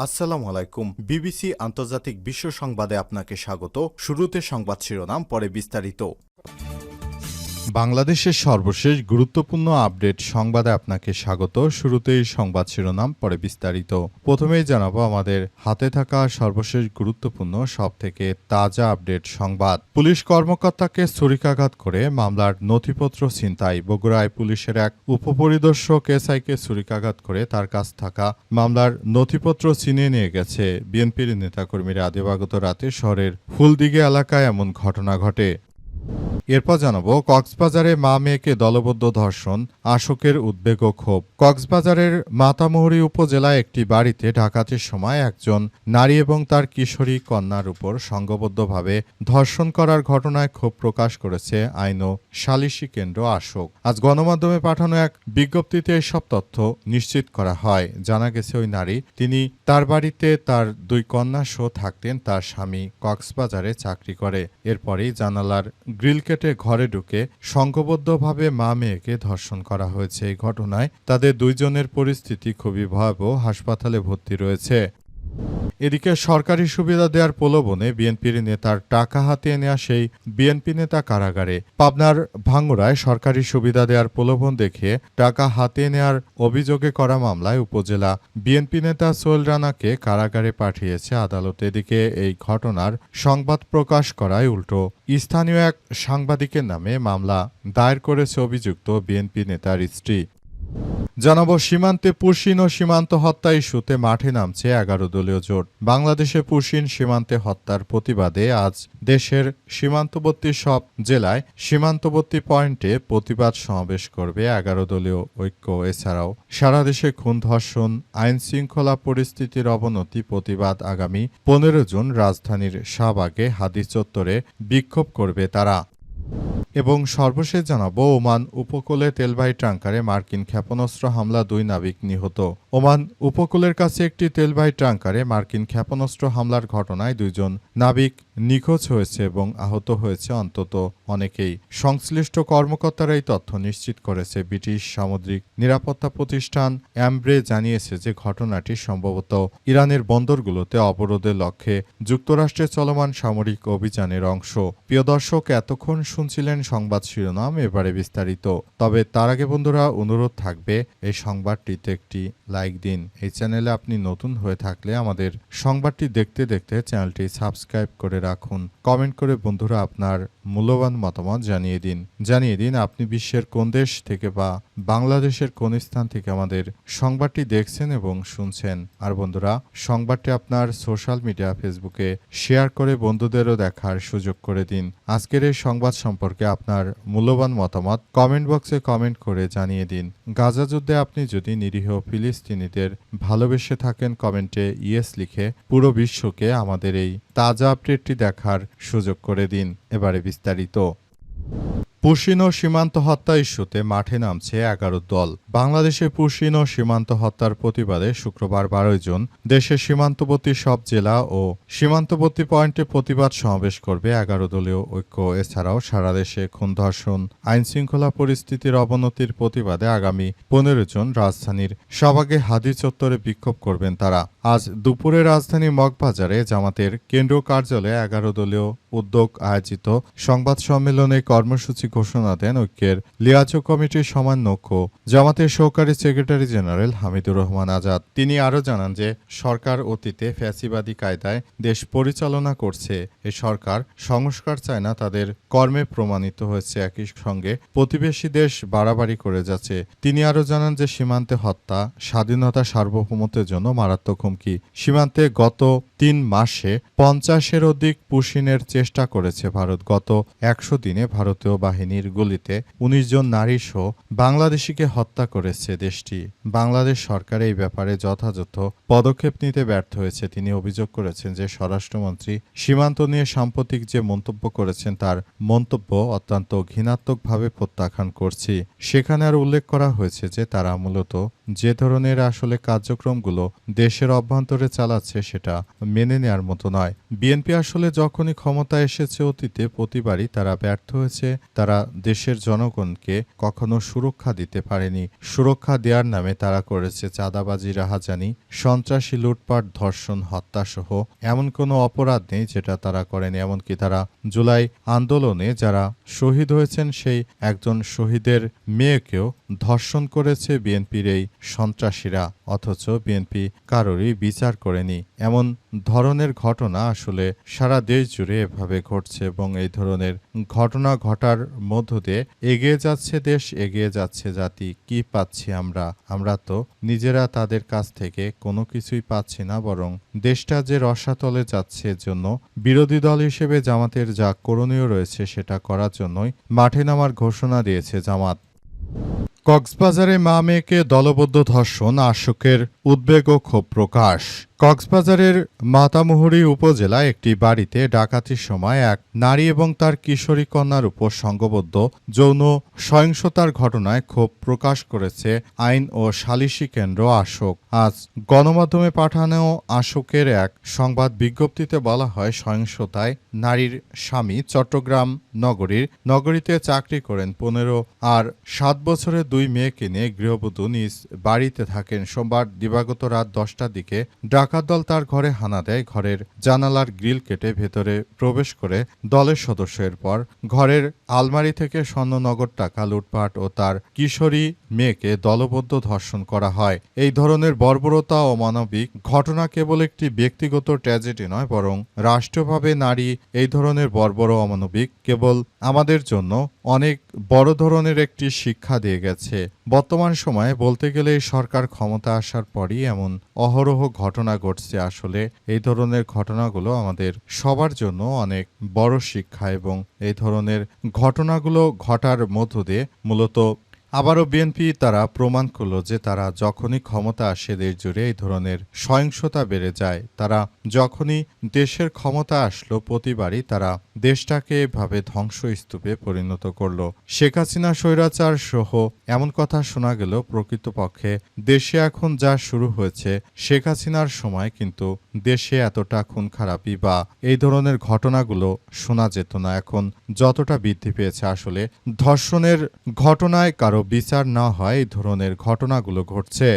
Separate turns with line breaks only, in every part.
আসসালামু আলাইকুম। বিবিসি আন্তর্জাতিক বিশ্ব সংবাদে আপনাকে স্বাগত। শুরুতে সংবাদ শিরোনাম, পরে বিস্তারিত। বাংলাদেশের সর্বশেষ গুরুত্বপূর্ণ আপডেট সংবাদে আপনাকে স্বাগত। শুরুতেই সংবাদ শিরোনাম, পরে বিস্তারিত। প্রথমেই জানাবো আমাদের হাতে থাকা সর্বশেষ গুরুত্বপূর্ণ সবথেকে তাজা আপডেট সংবাদ। পুলিশ কর্মকর্তাকে ছুরিকাঘাত করে মামলার নথিপত্র ছিনতাই। বগুড়ায় পুলিশের এক উপপরিদর্শক এসআইকে ছুরিকাঘাত করে তার কাছ থাকা মামলার নথিপত্র ছিনিয়ে নিয়ে গেছে বিএনপির নেতাকর্মীরা। দিবাগত রাতে শহরের ফুলদিঘি এলাকায় এমন ঘটনা ঘটে। এরপর জানাবো কক্সবাজারে মা মেয়েকে দলবদ্ধ ধর্ষণ, আশকের উদ্বেগ ও ক্ষোভ। কক্সবাজারের মাতামুহুরী উপজেলায় একটি বাড়িতে ডাকাতির সময় একজন নারী এবং তার কিশোরী কন্যার উপর সংঘবদ্ধভাবে ধর্ষণ করার ঘটনায় ক্ষোভ প্রকাশ করেছে আইন ও সালিশি কেন্দ্র আশক। আজ গণমাধ্যমে পাঠানো এক বিজ্ঞপ্তিতে এসব তথ্য নিশ্চিত করা হয়। জানা গেছে ওই নারী তিনি তার বাড়িতে তার দুই কন্যা সহ থাকতেন। তার স্বামী কক্সবাজারে চাকরি করে। এরপরেই জানালার গ্রিল কেটে ঘরে ঢুকে সংঘবদ্ধভাবে মা মেয়েকে ধর্ষণ করা হয়েছে। এই ঘটনায় তাদের দুইজনের পরিস্থিতি খুবই ভয়াবহ, হাসপাতালে ভর্তি রয়েছে। এদিকে সরকারি সুবিধা দেওয়ার প্রলোভনে বিএনপির নেতার টাকা হাতিয়ে নেওয়া সেই বিএনপি নেতা কারাগারে। পাবনার ভাঙ্গুড়ায় সরকারি সুবিধা দেওয়ার প্রলোভন দেখিয়ে টাকা হাতিয়ে নেওয়ার অভিযোগে করা মামলায় উপজেলা বিএনপি নেতা সোহেল রানাকে কারাগারে পাঠিয়েছে আদালত। এদিকে এই ঘটনার সংবাদ প্রকাশ করায় উল্টো স্থানীয় এক সাংবাদিকের নামে মামলা দায়ের করেছে অভিযুক্ত বিএনপি নেতার স্ত্রী। জানাবো সীমান্তে পুশিন ও সীমান্ত হত্যা ইস্যুতে মাঠে নামছে 11 দলীয় জোট। বাংলাদেশে পুশিন সীমান্তে হত্যার প্রতিবাদে আজ দেশের সীমান্তবর্তী সব জেলায় সীমান্তবর্তী পয়েন্টে প্রতিবাদ সমাবেশ করবে 11 দলীয় ঐক্য। এছাড়াও সারা দেশে খুন, ধর্ষণ, আইন শৃঙ্খলা পরিস্থিতির অবনতি প্রতিবাদ আগামী 15 জুন রাজধানীর শাহবাগে হাদি চত্বরে বিক্ষোভ করবে তারা। এবং সর্বশেষ জানাবো ওমান উপকূলে তেলবাহী ট্যাংকারে মার্কিন ক্ষেপণাস্ত্র হামলা, 2 নাবিক নিহত। ওমান উপকূলের কাছে একটি তেলবাহী ট্যাংকারে মার্কিন ক্ষেপণাস্ত্র হামলার ঘটনায় 2 জন নাবিক নিখোঁজ হয়েছে এবং আহত হয়েছে অন্তত অনেকেই। সংশ্লিষ্ট কর্মকর্তারা এই তথ্য নিশ্চিত করেছে। ব্রিটিশ সামুদ্রিক নিরাপত্তা প্রতিষ্ঠান অ্যামব্রে জানিয়েছে যে ঘটনাটি সম্ভবত ইরানের বন্দরগুলোতে অবরোধের লক্ষ্যে যুক্তরাষ্ট্রের চলমান সামরিক অভিযানের অংশ। প্রিয় দর্শক, এতক্ষণ শুনছিলেন সংবাদ শিরোনাম, এবারে বিস্তারিত। তবে তার আগে বন্ধুরা অনুরোধ থাকবে এই সংবাদটিতে একটি লাইক দিন। এই চ্যানেলে আপনি নতুন হয়ে থাকলে আমাদের সংবাদটি দেখতে দেখতে চ্যানেলটি সাবস্ক্রাইব করে রাখুন। কমেন্ট করে বন্ধুরা আপনার মূল্যবান মতামত জানিয়ে দিন আপনি বিশ্বের কোন দেশ থেকে বা বাংলাদেশের কোন স্থান থেকে আমাদের সংবাদটি দেখছেন এবং শুনছেন। আর বন্ধুরা, সংবাদটি আপনার সোশ্যাল মিডিয়া ফেসবুকে শেয়ার করে বন্ধুদেরও দেখার সুযোগ করে দিন। আজকের এই সংবাদ সম্পর্কে আপনার মূল্যবান মতামত কমেন্ট বক্সে কমেন্ট করে জানিয়ে দিন। গাজা যুদ্ধে আপনি যদি নিরীহ ফিলিস্তিনিদের ভালোবেসে থাকেন, কমেন্টে ইয়েস লিখে পুরো বিশ্বকে আমাদের এই তাজা আপডেটটি দেখার সুযোগ করে দিন। এবারে বিস্তারিত। পুশিন ও সীমান্ত হত্যা ইস্যুতে মাঠে নামছে 11 দল। বাংলাদেশে পুশিন ও সীমান্ত হত্যার প্রতিবাদে শুক্রবার 12 জুন দেশের সীমান্তবর্তী সব জেলা ও সীমান্তবর্তী পয়েন্টে প্রতিবাদ সমাবেশ করবে 11 দলীয় ঐক্য। এছাড়াও সারা দেশে খুন, ধর্ষণ, আইন শৃঙ্খলা পরিস্থিতির অবনতির প্রতিবাদে আগামী 15 জুন রাজধানীর শাহবাগে হাদি চত্বরে বিক্ষোভ করবেন তারা। আজ দুপুরে রাজধানী মগবাজারে জামাতের কেন্দ্রীয় কার্যালয়ে 11 দলীয় উদ্যোগ আয়োজিত সংবাদ সম্মেলনে কর্মসূচি ঘোষণা দেন ঐক্যের লিয়াজো কমিটির সমন্বয়ক জামাতের সহকারী সেক্রেটারি জেনারেল হামিদুর রহমান আজাদ। তিনি আরও জানান যে সরকার অতীতে ফ্যাসিবাদী কায়দায় দেশ পরিচালনা করছে। এই সরকার সংস্কার চায় না, তাদের কর্মে প্রমাণিত হয়েছে। একই সঙ্গে প্রতিবেশী দেশ বাড়াবাড়ি করে যাচ্ছে। তিনি আরও জানান যে সীমান্তে হত্যা স্বাধীনতা সার্বভৌমত্বের জন্য মারাত্মক হুমকি। সীমান্তে গত 3 মাসে 50-এর অধিক পুশিনের চেষ্টা করেছে ভারত। গত 100 দিনে ভারতীয় বাহিনীর গুলিতে 19 জন নারী সহ বাংলাদেশিকে হত্যা করেছে দেশটি। বাংলাদেশ সরকার এই ব্যাপারে যথাযথ পদক্ষেপ নিতে ব্যর্থ হয়েছে। তিনি অভিযোগ করেছেন যে স্বরাষ্ট্রমন্ত্রী সীমান্ত নিয়ে সাম্প্রতিক যে মন্তব্য করেছেন তার মন্তব্য অত্যন্ত ঘৃণাত্মকভাবে প্রত্যাখ্যান করছি। সেখানে আর উল্লেখ করা হয়েছে যে তারা মূলত যে ধরনের আসলে কার্যক্রমগুলো দেশের অভ্যন্তরে চালাচ্ছে সেটা মেনে নেওয়ার মতো নয়। বিএনপি আসলে যখনই ক্ষমতায় এসেছে অতীতে প্রতিবারই তারা ব্যর্থ হয়েছে। তারা তারা দেশের জনগণকে কখনো সুরক্ষা দিতে পারেনি। সুরক্ষা দেওয়ার নামে তারা করেছে চাঁদাবাজি, রাহাজানি, সন্ত্রাসী, লুটপাট, ধর্ষণ, হত্যাসহ এমন কোনো অপরাধ নেই যেটা তারা করেনি। এমনকি তারা জুলাই আন্দোলনে যারা শহীদ হয়েছেন সেই একজন শহীদের মেয়েকেও ধর্ষণ করেছে বিএনপির এই সন্ত্রাসীরা, অথচ বিএনপি কারোরই বিচার করেনি। এমন ধরনের ঘটনা আসলে সারা দেশ জুড়ে এভাবে ঘটছে এবং এই ধরনের ঘটনা ঘটার মধ্য দিয়ে এগিয়ে যাচ্ছে দেশ, এগিয়ে যাচ্ছে জাতি। কি পাচ্ছি আমরা তো নিজেরা তাদের কাছ থেকে কোনো কিছুই পাচ্ছি না, বরং দেশটা যে রসাতলে যাচ্ছে জন্য বিরোধী দল হিসেবে জামাতের যা করণীয় রয়েছে সেটা করার জন্যই মাঠে নামার ঘোষণা দিয়েছে জামাত। কক্সবাজারে মা মেয়েকে দলবদ্ধ ধর্ষণ, আশুকের উদ্বেগ ও ক্ষোভ প্রকাশ। কক্সবাজারের মাতামুহুরী উপজেলায় একটি বাড়িতে ডাকাতির সময় এক নারী এবং তার কিশোরী কন্যার উপর সংঘবদ্ধ যৌন সহিংসতার ঘটনায় ক্ষোভ প্রকাশ করেছে আইন ও সালিসি কেন্দ্র আশুক। আজ গণমাধ্যমে পাঠানো আশুকের এক সংবাদ বিজ্ঞপ্তিতে বলা হয়, সহিংসতায় নারীর স্বামী চট্টগ্রাম নগরীতে চাকরি করেন 15 আর 7 বছরের 2 মেয়েকে নিয়ে গৃহবধূ নিজ বাড়িতে থাকেন। সোমবার দিবাগত রাত 10টার দিকে ডাকাত দল তার ঘরে হানা দেয়। ঘরের জানালার গ্রিল কেটে ভেতরে প্রবেশ করে দলের সদস্য এরপর ঘরের আলমারি থেকে স্বর্ণনগদ টাকা লুটপাট ও তার কিশোরী মেয়েকে দলবদ্ধ ধর্ষণ করা হয়। এই ধরনের বর্বরতা ও অমানবিক ঘটনা কেবল একটি ব্যক্তিগত ট্র্যাজেডি নয়, বরং রাষ্ট্রীয়ভাবে নারী এই ধরনের বর্বর ও অমানবিক কেবল আমাদের জন্য অনেক বড় ধরনের একটি শিক্ষা দিয়ে গেছে। বর্তমান সময়ে বলতে গেলে এই সরকার ক্ষমতা আসার পরই এমন অহরহ ঘটনা ঘটছে। আসলে এই ধরনের ঘটনাগুলো আমাদের সবার জন্য অনেক বড় শিক্ষা এবং এই ধরনের ঘটনাগুলো ঘটার মধ্য দিয়ে মূলত আবারও বিএনপি তারা প্রমাণ করল যে তারা যখনই ক্ষমতা আসে দেশ জুড়ে এই ধরনের সহিংসতা বেড়ে যায়। তারা যখনই দেশের ক্ষমতা আসলো প্রতিবারই তারা দেশটাকে এভাবে ধ্বংসস্তূপে পরিণত করল। শেখ হাসিনা স্বৈরাচার সহ এমন কথা শোনা গেল, প্রকৃতপক্ষে দেশে এখন যা শুরু হয়েছে শেখ হাসিনার সময় কিন্তু দেশে এতটা খুন খারাপি বা এই ধরনের ঘটনাগুলো শোনা যেত না। এখন যতটা বৃদ্ধি পেয়েছে, আসলে ধর্ষণের ঘটনায় কারো বিচার না হয় এই ধরনের ঘটনাগুলো ঘটছে।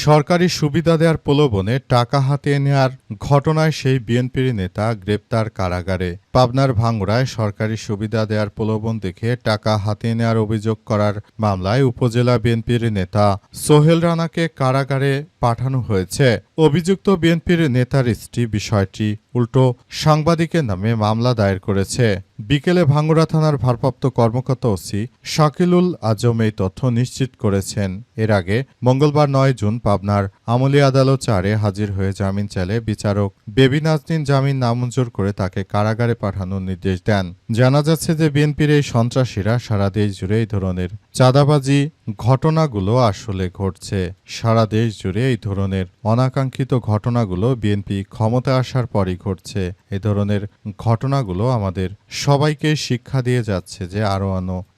সরকারি সুবিধা দেওয়ার প্রলোভনে টাকা হাতিয়ে নেওয়ার ঘটনায় সেই বিএনপির নেতা গ্রেপ্তার কারাগারে। পাবনার ভাঙ্গুড়ায় সরকারি সুবিধা দেওয়ার প্রলোভন দেখে টাকা হাতিয়ে নেওয়ার অভিযোগ করার মামলায় উপজেলা বিএনপির নেতা সোহেল রানাকে কারাগারে পাঠানো হয়েছে। অভিযুক্ত বিএনপির নেতার স্ত্রী বিষয়টি উল্টো সাংবাদিকের নামে মামলা দায়ের করেছে। বিকেলে ভাঙ্গুড়া থানার ভারপ্রাপ্ত কর্মকর্তা ওসি শাকিলুল আজম এই তথ্য নিশ্চিত করেছেন। এর আগে মঙ্গলবার 9 জুন পাবনার আমলি আদালত 4-এ হাজির হয়ে জামিন চাইলে বিচারক বেবি নাজনীন জামিন নামঞ্জুর করে তাকে কারাগারে পাঠানোর নির্দেশ দেন। জানা যাচ্ছে যে বিএনপির এই সন্ত্রাসীরা সারা দেশ জুড়ে এই ধরনের চাঁদাবাজি ঘটনাগুলো আসলে ঘটছে। সারা দেশ জুড়ে এই ধরনের অনাকাঙ্ক্ষিত ঘটনাগুলো বিএনপি ক্ষমতা আসার পরই ঘটছে। এই ধরনের ঘটনাগুলো আমাদের সবাইকে শিক্ষা দিয়ে যাচ্ছে যে আরো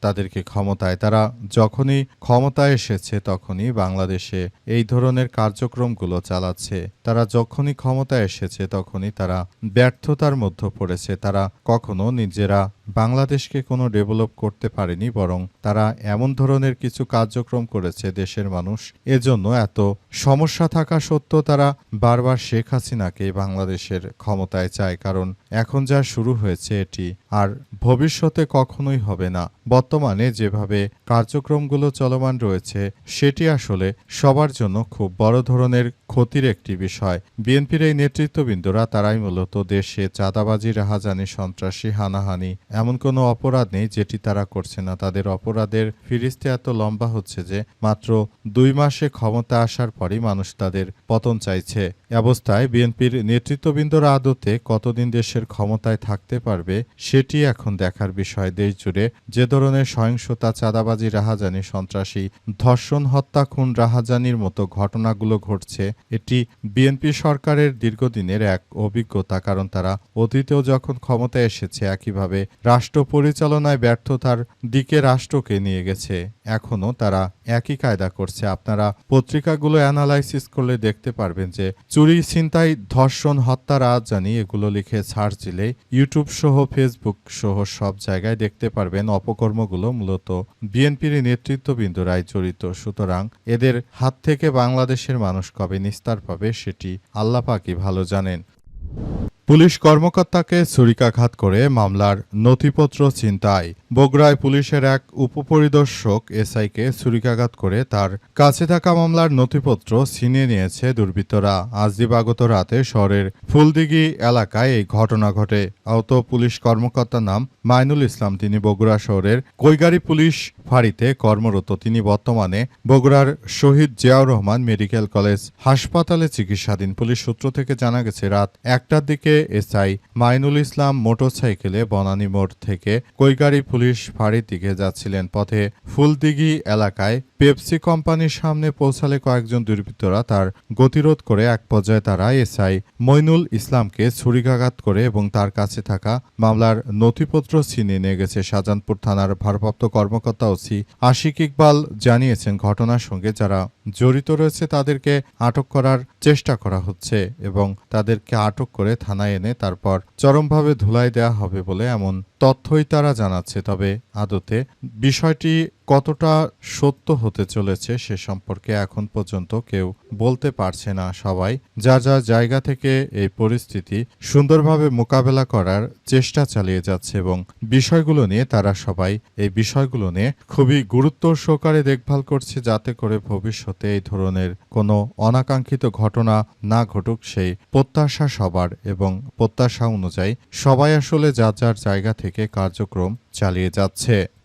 তাদেরকে ক্ষমতায়, তারা যখনই ক্ষমতায় এসেছে তখনই বাংলাদেশে এই ধরনের কার্যক্রমগুলো চালাচ্ছে। তারা যখনই ক্ষমতায় এসেছে তখনই তারা ব্যর্থতার মধ্যে পড়েছে। তারা কখনো নিজেরা বাংলাদেশকে কোনো ডেভেলপ করতে পারেনি, বরং তারা এমন ধরনের কিছু কার্যক্রম করেছে দেশের মানুষ এজন্য এত সমস্যা থাকা সত্ত্বেও তারা বারবার শেখ হাসিনাকে বাংলাদেশের ক্ষমতায় চায়। কারণ এখন যা শুরু হয়েছে এটি আর ভবিষ্যতে কখনোই হবে না। বর্তমানে যেভাবে কার্যক্রমগুলো চলমান রয়েছে সেটি আসলে সবার জন্য খুব বড় ধরনের ক্ষতির একটি বিষয়। বিএনপির এই নেতৃত্ববৃন্দরা তারাই মূলত দেশে চাঁদাবাজি, রাহাজানি, সন্ত্রাসী, হানাহানি এমন কোনো অপরাধ নেই যেটি তারা করছে না। তাদের অপরাধের ফিরিস্তি এত লম্বা হচ্ছে যে মাত্র 2 মাসে ক্ষমতা আসার পরই মানুষ তাদের পতন চাইছে। অবস্থায় বিএনপির নেতৃত্ববৃন্দরা আদতে কতদিন দেশের ক্ষমতায় থাকতে পারবে সেটি এখন দেখার বিষয়। দেশ জুড়ে যে ধরনের সহিংসতা, চাঁদাবাজি, রাহাজানি, সন্ত্রাসী, ধর্ষণ, হত্যা, খুন, রাহাজানির মতো ঘটনাগুলো ঘটছে এটি বিএনপি সরকারের দীর্ঘদিনের এক অভিজ্ঞতা। কারণ তারা অতীতেও যখন ক্ষমতায় এসেছে একইভাবে রাষ্ট্র পরিচালনায় ব্যর্থতার দিকে রাষ্ট্রকে নিয়ে গেছে। এখনও তারা একই কায়দা করছে। আপনারা পত্রিকাগুলো অ্যানালাইসিস করলে দেখতে পারবেন যে চুরি, ছিনতাই, ধর্ষণ, হত্যা, রাজধানী এগুলো লিখে সার্চ দিলে ইউটিউব সহ ফেসবুক সহ সব জায়গায় দেখতে পারবেন অপকর্মগুলো মূলত বিএনপির নেতৃত্ববৃন্দরাই জড়িত। সুতরাং এদের হাত থেকে বাংলাদেশের মানুষ কবে নিস্তার পাবে সেটি আল্লাহ পাকই ভালো জানেন। পুলিশ কর্মকর্তাকে ছুরিকাঘাত করে মামলার নথিপত্র ছিনতাই। বগুড়ায় পুলিশের এক উপপরিদর্শক এসআইকে ছুরিকাঘাত করে তার কাছে থাকা মামলার নথিপত্র ছিনিয়ে নিয়েছে দুর্বৃত্তরা। আজ দিবাগত রাতে শহরের ফুলদিঘি এলাকায় এই ঘটনা ঘটে। আহত পুলিশ কর্মকর্তার নাম মাইনুল ইসলাম। তিনি বগুড়া শহরের কৈগারী পুলিশ ফাঁড়িতে কর্মরত। তিনি বর্তমানে বগুড়ার শহীদ জিয়াউর রহমান মেডিকেল কলেজ হাসপাতালে চিকিৎসাধীন। পুলিশ সূত্র থেকে জানা গেছে রাত 1টার দিকে এসআই মাইনুল ইসলাম মোটরসাইকেলে বনানী মোড় থেকে কৈগারী পুলিশ ফাঁড়ির দিকে যাচ্ছিলেন। পথে ফুলদিঘি এলাকায় পেপসি কোম্পানির সামনে পৌঁছালে কয়েকজন দুর্বৃত্তরা তার গতিরোধ করে এক পর্যায়ে তারা এসআই মইনুল ইসলামকে ছুরিকাঘাত করে এবং তার কাছে থাকা মামলার নথিপত্র ছিনিয়ে নিয়ে গেছে। শাহজাহানপুর থানার ভারপ্রাপ্ত কর্মকর্তা ওসি আশিক ইকবাল জানিয়েছেন, ঘটনার সঙ্গে যারা জড়িত রয়েছে তাদেরকে আটক করার চেষ্টা করা হচ্ছে এবং তাদেরকে আটক করে থানায় এনে তারপর চরমভাবে ধুলাই দেওয়া হবে বলে এমন তথ্যই তারা জানাচ্ছে। তবে আদতে বিষয়টি কতটা সত্য হতে চলেছে সে সম্পর্কে এখন পর্যন্ত কেউ বলতে পারছে না। সবাই যার যার জায়গা থেকে এই পরিস্থিতি সুন্দরভাবে মোকাবেলা করার চেষ্টা চালিয়ে যাচ্ছে এবং বিষয়গুলো নিয়ে তারা সবাই এই বিষয়গুলো নিয়ে খুবই গুরুত্ব সহকারে দেখভাল করছে, যাতে করে ভবিষ্যতে এই ধরনের কোনো অনাকাঙ্ক্ষিত ঘটনা না ঘটুক সেই প্রত্যাশা সবার, এবং প্রত্যাশা অনুযায়ী সবাই আসলে যার যার জায়গা থেকে কার্যক্রম চালিয়ে যাচ্ছে।